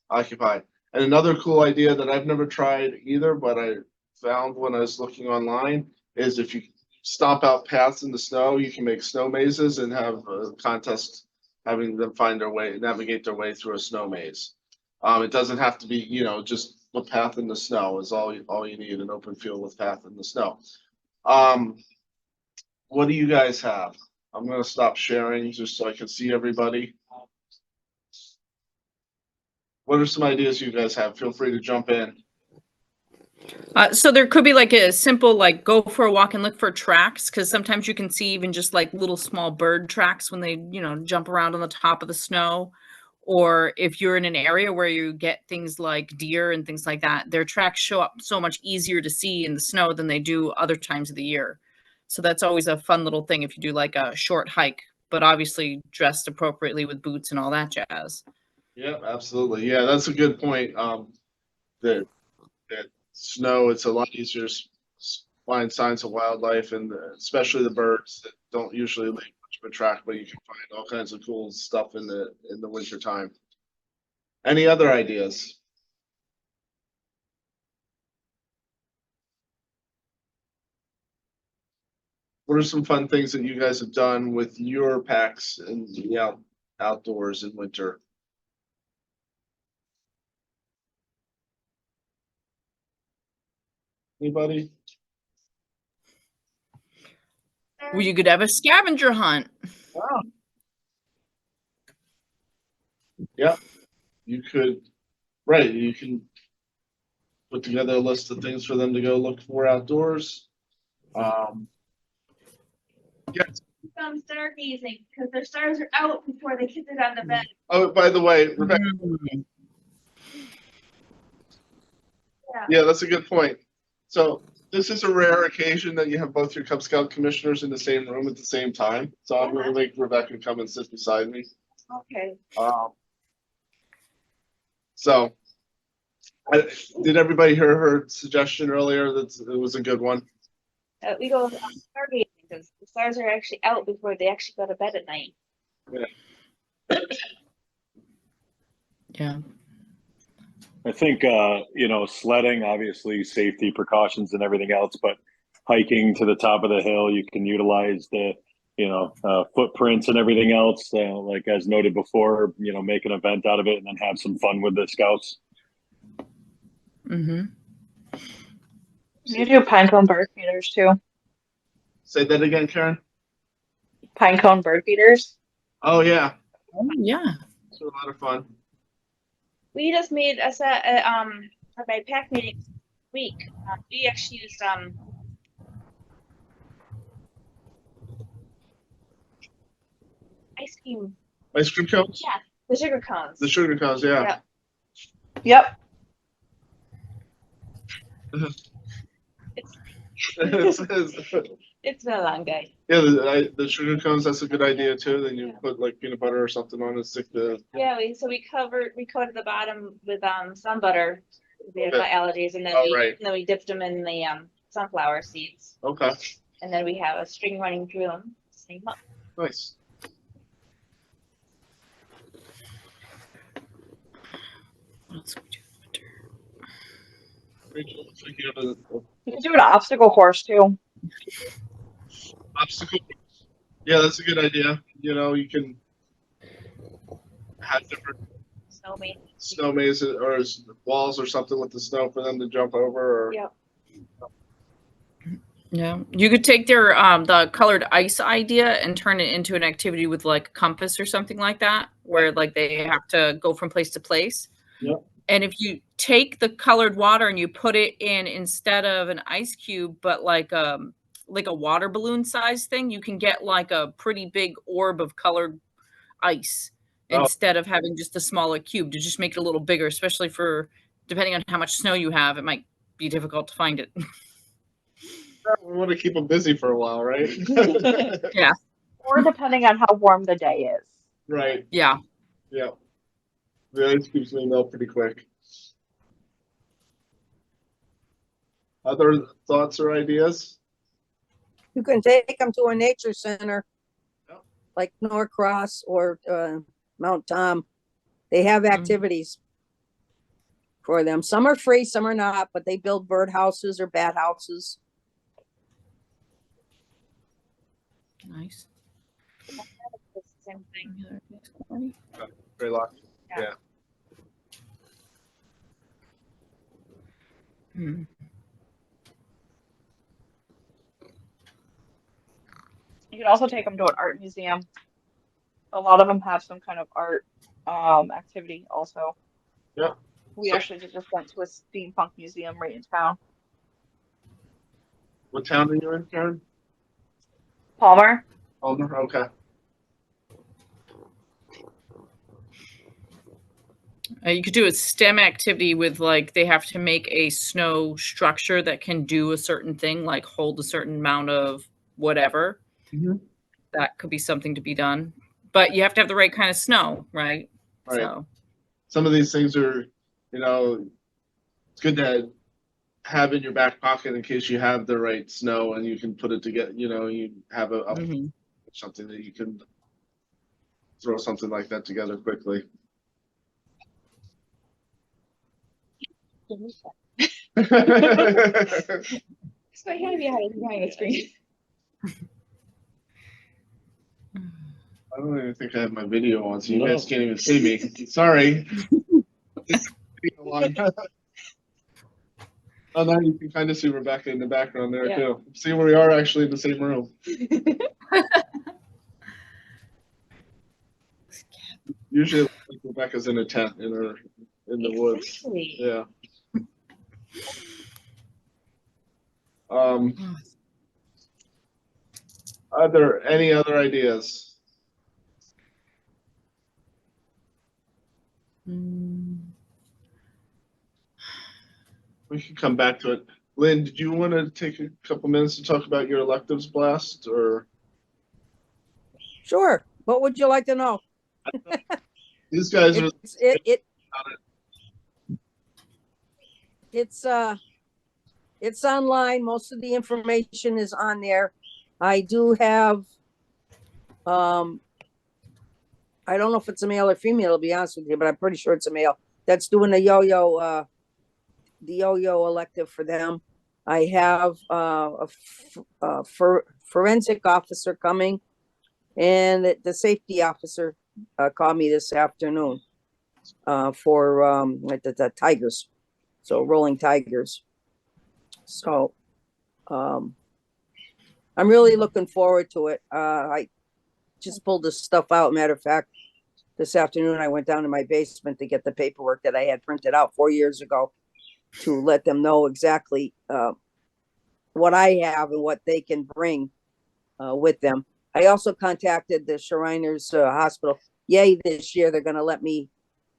occupied. And another cool idea that I've never tried either, but I found when I was looking online, is if you stomp out paths in the snow, you can make snow mazes and have a contest having them navigate their way through a snow maze. It doesn't have to be, just a path in the snow is all you need, an open field with path in the snow. What do you guys have? I'm gonna stop sharing just so I can see everybody. What are some ideas you guys have? Feel free to jump in. So there could be like a simple, like go for a walk and look for tracks, because sometimes you can see even just like little small bird tracks when they, jump around on the top of the snow. Or if you're in an area where you get things like deer and things like that, their tracks show up so much easier to see in the snow than they do other times of the year. So that's always a fun little thing if you do like a short hike, but obviously dressed appropriately with boots and all that jazz. Yeah, absolutely. Yeah, that's a good point. That snow, it's a lot easier to find signs of wildlife, and especially the birds that don't usually leave much of a track, but you can find all kinds of cool stuff in the winter time. Any other ideas? What are some fun things that you guys have done with your packs and outdoors in winter? Anybody? Well, you could have a scavenger hunt. Wow. Yeah, you could, right, you can put together a list of things for them to go look for outdoors. Yes. Some stargazing, because their stars are out before they get it on the bed. Oh, by the way, Rebecca, yeah, that's a good point. So this is a rare occasion that you have both your Cub Scout commissioners in the same room at the same time. So I'm gonna make Rebecca come and sit beside me. Okay. So did everybody hear her suggestion earlier? That it was a good one. We go stargazing because the stars are actually out before they actually go to bed at night. Yeah. Yeah. I think, sledding, obviously safety precautions and everything else, but hiking to the top of the hill, you can utilize the, footprints and everything else. Like as noted before, make an event out of it and then have some fun with the scouts. Mm-hmm. You do pinecone bird feeders too. Say that again, Karen. Pinecone bird feeders. Oh yeah. Oh, yeah. It's a lot of fun. We just made a set for my pack meeting this week. We actually used ice cream. Ice cream cones? Yeah, the sugar cones. The sugar cones, yeah. Yep. It's been a long day. Yeah, the sugar cones, that's a good idea too. Then you put like peanut butter or something on it, stick the. Yeah, we coated the bottom with some butter. We have Okay. allergies, and then we dipped them in the sunflower seeds. Okay. And then we have a string running through them. Same up. Nice. Rachel, looks like you have You can do an obstacle course too. obstacle. Yeah, that's a good idea. You can have different snow mazes or walls or something with the snow for them to jump over. Or... Yep. Yeah, you could take their the colored ice idea and turn it into an activity with like a compass or something like that, where like they have to go from place to place. Yep. And if you take the colored water and you put it in instead of an ice cube, but like a water balloon size thing, you can get like a pretty big orb of colored ice instead of having just a smaller cube to just make it a little bigger, especially for depending on how much snow you have, it might be difficult to find it. We want to keep them busy for a while, right? Yeah. Or depending on how warm the day is. Right. Yeah. Yeah. The ice cubes may melt pretty quick. Other thoughts or ideas? You can take them to a nature center, like Norcross or Mount Tom. They have activities for them. Some are free, some are not, but they build bird houses or bat houses. Nice. Same thing. Very lucky. Yeah. Hmm. You could also take them to an art museum. A lot of them have some kind of art activity also. Yeah. We actually just went to a steampunk museum right in town. What town are you in, Karen? Palmer. Palmer, okay. You could do a STEM activity with like they have to make a snow structure that can do a certain thing, like hold a certain amount of whatever. Mm-hmm. That could be something to be done, but you have to have the right kind of snow, right? Right. So some of these things are, it's good to have in your back pocket in case you have the right snow and you can put it together. You have something that you can throw something like that together quickly. So I had to be behind the screen. I don't even think I have my video on, so you guys can't even see me. Sorry. Oh, now you can kind of see Rebecca in the background there too. See, we are actually in the same room. Usually Rebecca's in a tent in the woods. Yeah. Are there any other ideas? We can come back to it. Lynn, did you want to take a couple minutes to talk about your electives blast, or? Sure. What would you like to know? These guys are. It's online. Most of the information is on there. I do have, I don't know if it's a male or female, to be honest with you, but I'm pretty sure it's a male that's doing the yo-yo elective for them. I have a forensic officer coming, and the safety officer called me this afternoon for the tigers, so rolling tigers. So I'm really looking forward to it. I just pulled this stuff out. Matter of fact, this afternoon I went down to my basement to get the paperwork that I had printed out 4 years ago to let them know exactly what I have and what they can bring with them. I also contacted the Shriners Hospital. Yay, this year they're going to let me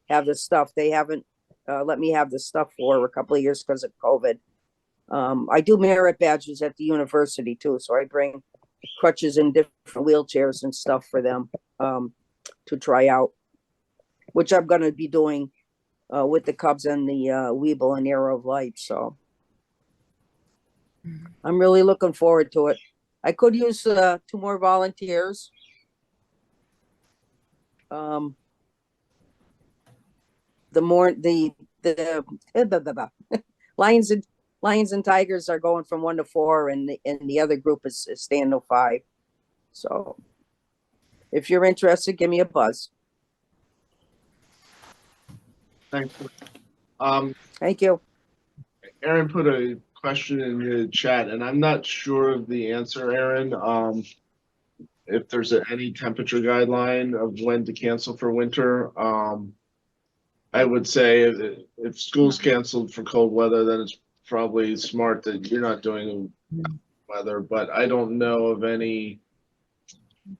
have the stuff. They haven't let me have the stuff for a couple of years because of COVID. I do merit badges at the university too, so I bring crutches and different wheelchairs and stuff for them to try out, which I'm going to be doing with the Cubs and the Weeble and Arrow of Light. So I'm really looking forward to it. I could use 2 more volunteers. The Lions and Tigers are going from 1 to 4, and the other group is staying to 5. So if you're interested, give me a buzz. Thanks. Thank you. Aaron put a question in the chat, and I'm not sure of the answer, Aaron. If there's any temperature guideline of when to cancel for winter. I would say if school's canceled for cold weather, then it's probably smart that you're not doing weather, but I don't know of any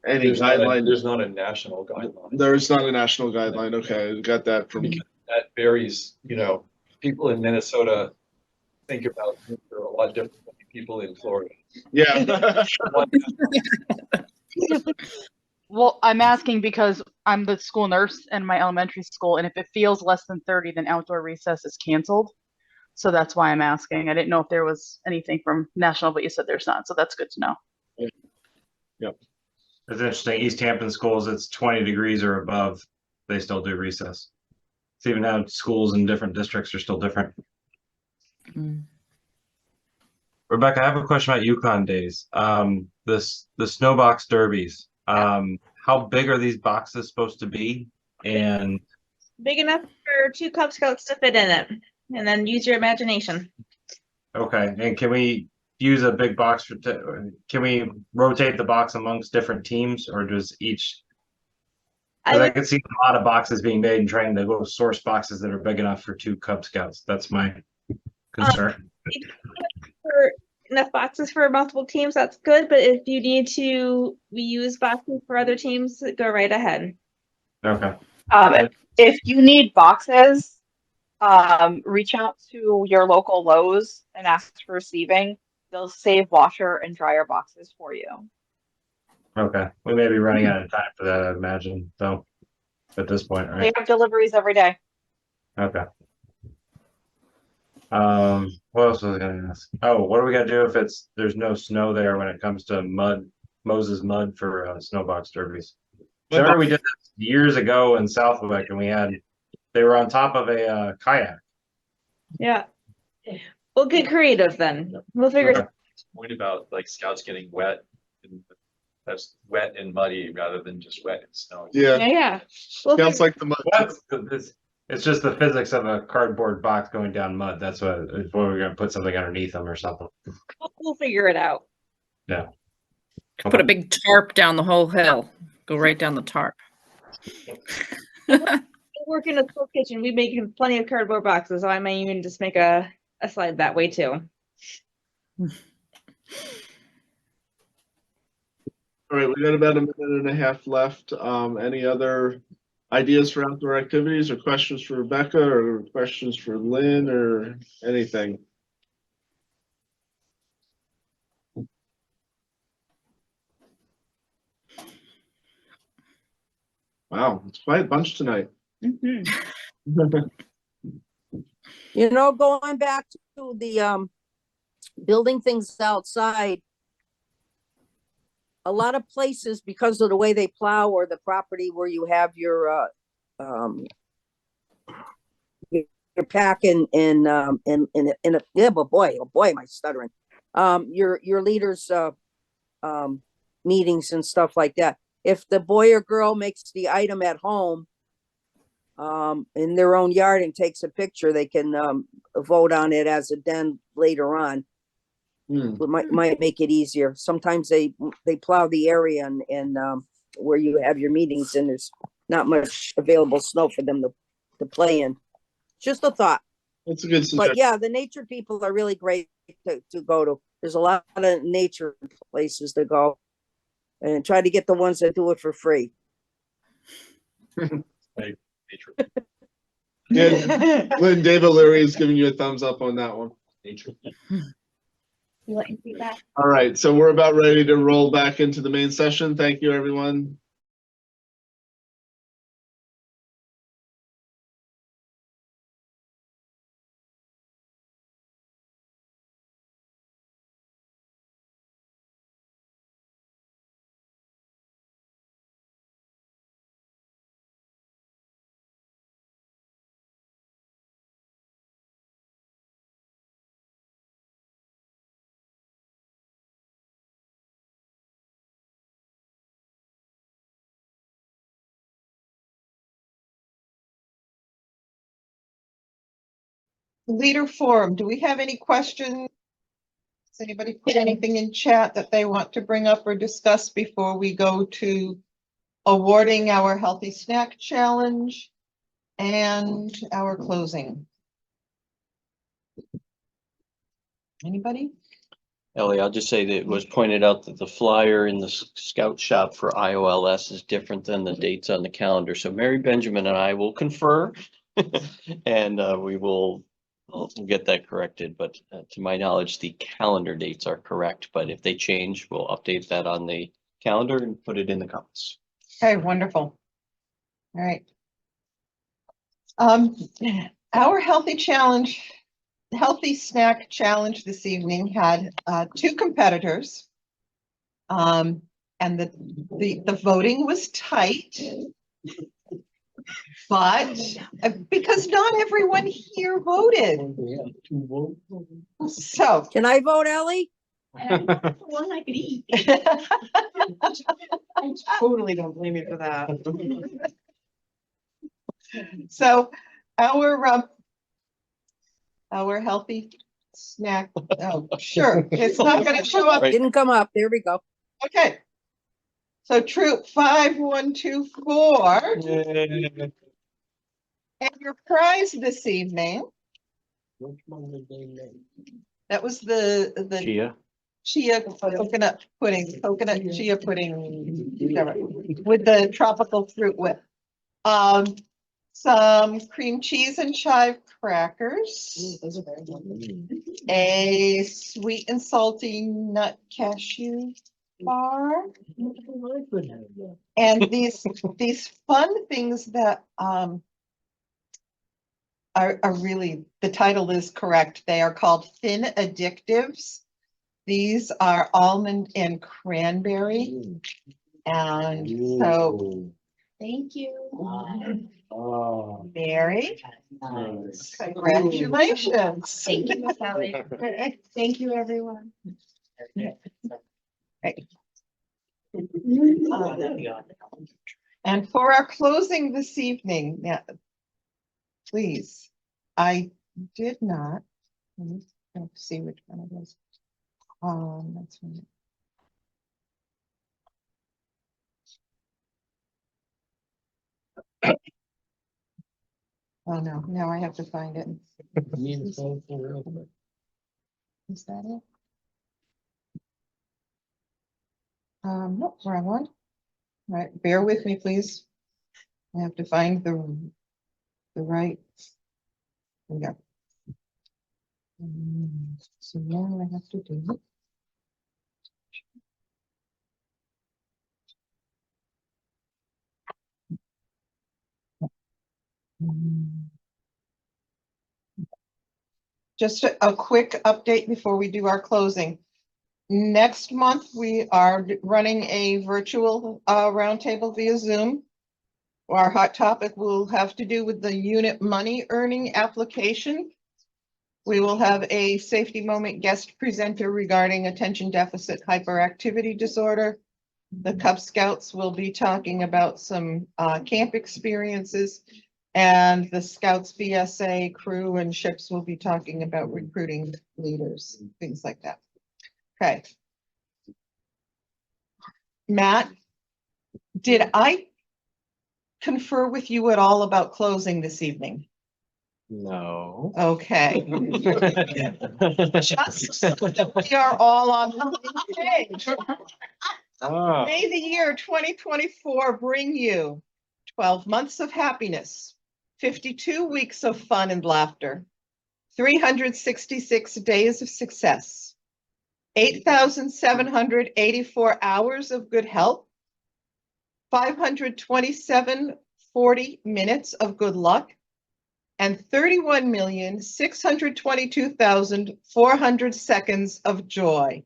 guideline. There's not a national guideline. There's not a national guideline. Okay, got that from. That varies, people in Minnesota think about winter a lot different than people in Florida. Yeah. Well, I'm asking because I'm the school nurse in my elementary school, and if it feels less than 30, then outdoor recess is canceled. So that's why I'm asking. I didn't know if there was anything from national, but you said there's not, so that's good to know. Yep. It's interesting. East Hampton schools, it's 20 degrees or above. They still do recess. It's even how schools in different districts are still different. Rebecca, I have a question about Yukon days. The snowbox derbies. How big are these boxes supposed to be? And big enough for 2 Cub Scouts to fit in it, and then use your imagination. Okay, and can we use a big box can we rotate the box amongst different teams, or does each? I can see a lot of boxes being made and trying to go source boxes that are big enough for 2 Cub Scouts. That's my concern. For enough boxes for multiple teams, that's good, but if you need to reuse boxes for other teams, go right ahead. Okay. If you need boxes, reach out to your local Lowe's and ask for receiving. They'll save washer and dryer boxes for you. Okay, we may be running out of time for that, I imagine, though, at this point, right? They have deliveries every day. Okay. What else was I gonna ask? Oh, what do we gotta do if there's no snow there when it comes to Moses mud for snowbox derbies? I remember we did this years ago in Southwick, and they were on top of a kayak. Yeah. We'll get creative then. We'll figure Point about like scouts getting wet. that's wet and muddy rather than just wet and snowy. Yeah, Yeah. Well, feels like the mud. It's just the physics of a cardboard box going down mud. That's what, if we're gonna put something underneath them or something. we'll figure it out. Yeah. Put a big tarp down the whole hill. Go right down the tarp. I work in a school kitchen. We make plenty of cardboard boxes, so I may even just make a slide that way too. All right, we got about a minute and a half left. Any other ideas for outdoor activities or questions for Rebecca or questions for Lynn or anything? Wow, it's quite a bunch tonight. You know, going back to the building things outside, a lot of places, because of the way they plow or the property where you have your pack in a, yeah, but boy, oh boy, am I stuttering. Your leaders meetings and stuff like that. If the boy or girl makes the item at home in their own yard and takes a picture, they can vote on it as a den later on. It might make it easier. Sometimes they plow the area and where you have your meetings and there's not much available snow for them to play in. Just a thought. That's a good suggestion. But yeah, the nature people are really great to go to. There's a lot of nature places to go, and try to get the ones that do it for free. Yeah, Lynn, Dave O'Leary is giving you a thumbs up on that one. You let me see that? All right, so we're about ready to roll back into the main session. Thank you, everyone. Leader forum, do we have any questions? Does anybody put anything in chat that they want to bring up or discuss before we go to awarding our healthy snack challenge and our closing? Anybody? Ellie, I'll just say that it was pointed out that the flyer in the scout shop for IOLS is different than the dates on the calendar. So Mary Benjamin and I will confer and we'll get that corrected. But to my knowledge, the calendar dates are correct. But if they change, we'll update that on the calendar and put it in the comments. Okay, wonderful. All right. Our healthy snack challenge this evening had two competitors. And the voting was tight. But because not everyone here voted. So. Can I vote, Ellie? One I could eat. I totally don't blame you for that. So our healthy snack, oh, sure, it's not gonna show up. Didn't come up. There we go. Okay. So troop 5124. And your prize this evening. That was the chia coconut pudding, coconut chia pudding, whatever, with the tropical fruit whip. Some cream cheese and chive crackers. Those are very good. A sweet and salty nut cashew bar. And these fun things that are really, the title is correct. They are called Thin Addictives. These are almond and cranberry. And so, thank you. Mary. Nice. Congratulations. Thank you, Miss Ellie. Thank you, everyone. Right. And for our closing this evening, now, please, I did not. Let's see which one it is. That's one. Oh, no, now I have to find it. Is that it? Nope, wrong one. All right, bear with me, please. I have to find the right. There we go. So now I have to do it. Just a quick update before we do our closing. Next month, we are running a virtual roundtable via Zoom. Our hot topic will have to do with the unit money earning application. We will have a safety moment guest presenter regarding attention deficit hyperactivity disorder. The Cub Scouts will be talking about some camp experiences, and the Scouts BSA crew and ships will be talking about recruiting leaders, things like that. Okay. Matt, did I confer with you at all about closing this evening? No. Okay. Just so that we are all on the same page. Ah. May the year 2024 bring you 12 months of happiness, 52 weeks of fun and laughter, 366 days of success, 8,784 hours of good health, 527.40 minutes of good luck, and 31,622,400 seconds of joy.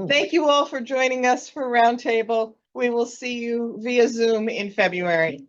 Thank you all for joining us for Roundtable. We will see you via Zoom in February.